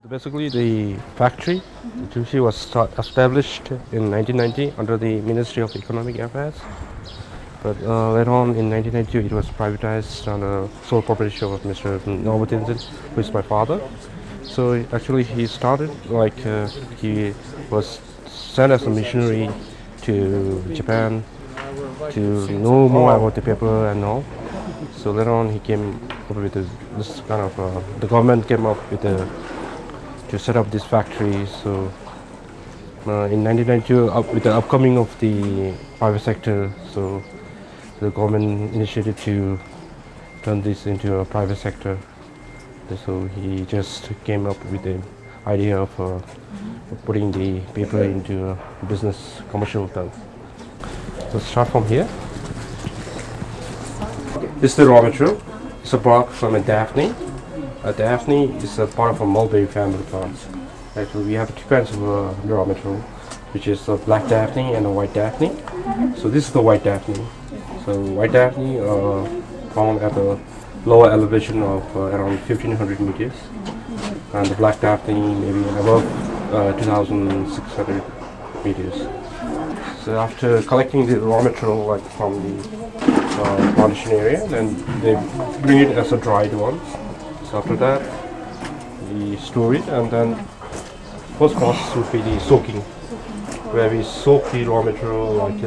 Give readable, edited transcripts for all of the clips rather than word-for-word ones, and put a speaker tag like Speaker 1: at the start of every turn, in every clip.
Speaker 1: Basically, the factory, the Jungshi, was established in 1990 under the Ministry of Economic Affairs. But later on in 1992, it was privatized under sole proprietorship of Mr. Norbu Tenzin, who is my father. So actually, he started he was sent as a missionary to Japan to know more about the paper and all. So later on, he came up with this kind of the government came up with to set up this factory. So in 1992, with the upcoming of the private sector, so the government initiated to turn this into a private sector. So he just came up with the idea of putting the paper into a business commercial terms. So start from here. This is the raw material. It's a bark from a Daphne. A Daphne is a part of a mulberry family plant. Actually, we have two kinds of raw material, which is a black Daphne and a white Daphne. So this is the white Daphne. So white Daphne found at a lower elevation of around 1500 meters, and the black Daphne maybe above 2600 meters. So after collecting the raw material like from the plantation area, then they bring it as a dried one. So after that, we store it, and then first process would be the soaking, where we soak the raw material like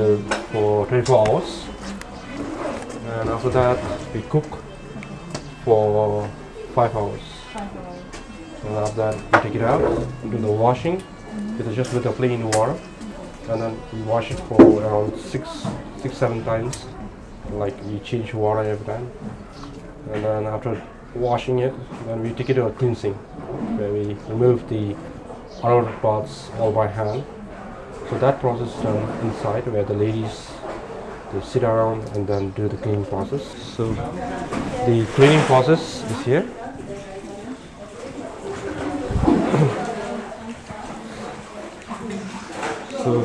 Speaker 1: for 24 hours, and after that we cook for 5 hours. And after that we take it out, do the washing, just with a plain water, and then we wash it for around 6-7 times. Like we change water every time, and then after washing it, then we take it to a cleansing, where we remove the unwanted parts all by hand. So that process is done inside, where the ladies they sit around and then do the cleaning process. So the cleaning process is here. So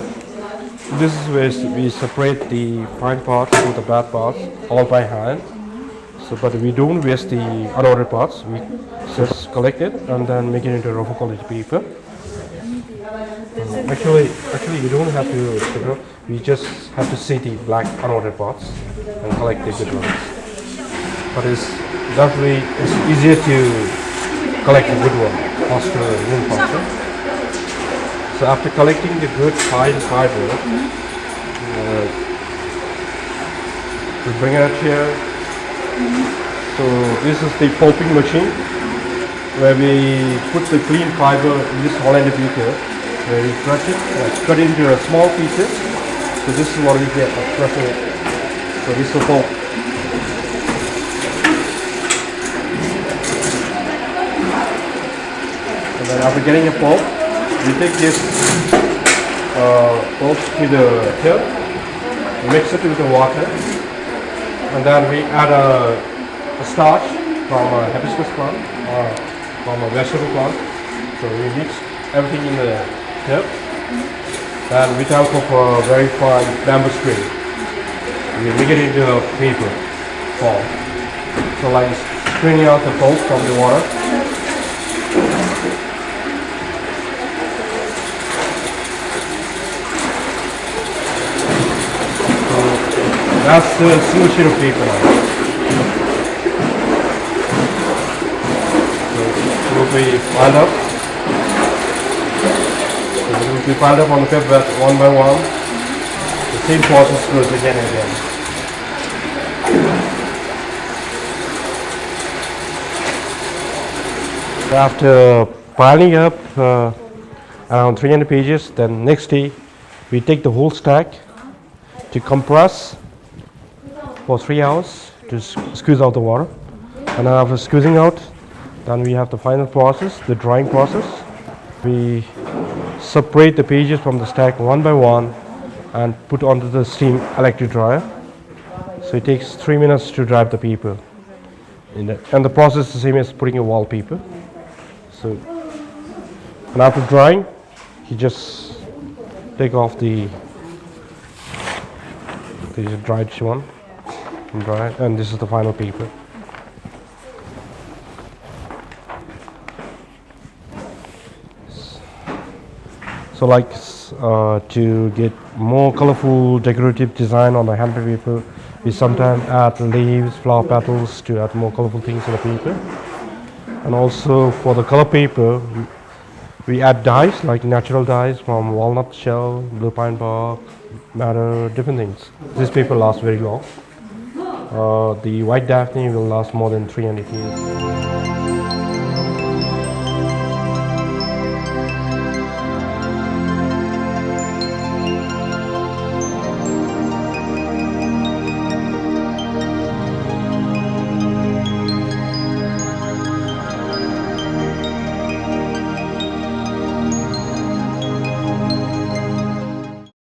Speaker 1: this is where we separate the fine parts from the bad parts all by hand. So, but we don't waste the unwanted parts. We just collect it and then make it into rough quality paper. Actually, we don't have to. We just have to see the black unwanted parts and collect the good ones. But it's easier to collect the good one faster and faster. So after collecting the good fine fiber, we bring it out here. So this is the pulping machine, where we put the clean fiber in this Holland beaker, where we crush it, cut it into small pieces. So this is what we get of crushing it. So this is the pulp. And then after getting a pulp, we take this pulp to the hill, mix it with the water, and then we add a starch from a hibiscus plant or from a vegetable plant. So we mix everything in the tip, and with help of a very fine bamboo string, we make it into a paper form. So like screening out the pulp from the water. That's the single sheet of paper now. So it will be piled up. So it will be piled up on the paper one by one. The same process goes again and again. So after piling up around 300 pages, then next day we take the whole stack to compress for 3 hours to squeeze out the water, and then after squeezing out, then we have the final process, the drying process. We separate the pages from the stack one by one and put onto the steam electric dryer. So it takes 3 minutes to dry the paper, and the process is the same as putting a wallpaper. So, and after drying, you just take off the dried one. Dry, and this is the final paper. So like to get more colorful decorative design on the handmade paper, we sometimes add leaves, flower petals to add more colorful things on the paper. And also for the color paper, we add dyes like natural dyes from walnut shell, blue pine bark, madder, different things. This paper lasts very long. The white Daphne will last more than 300 years.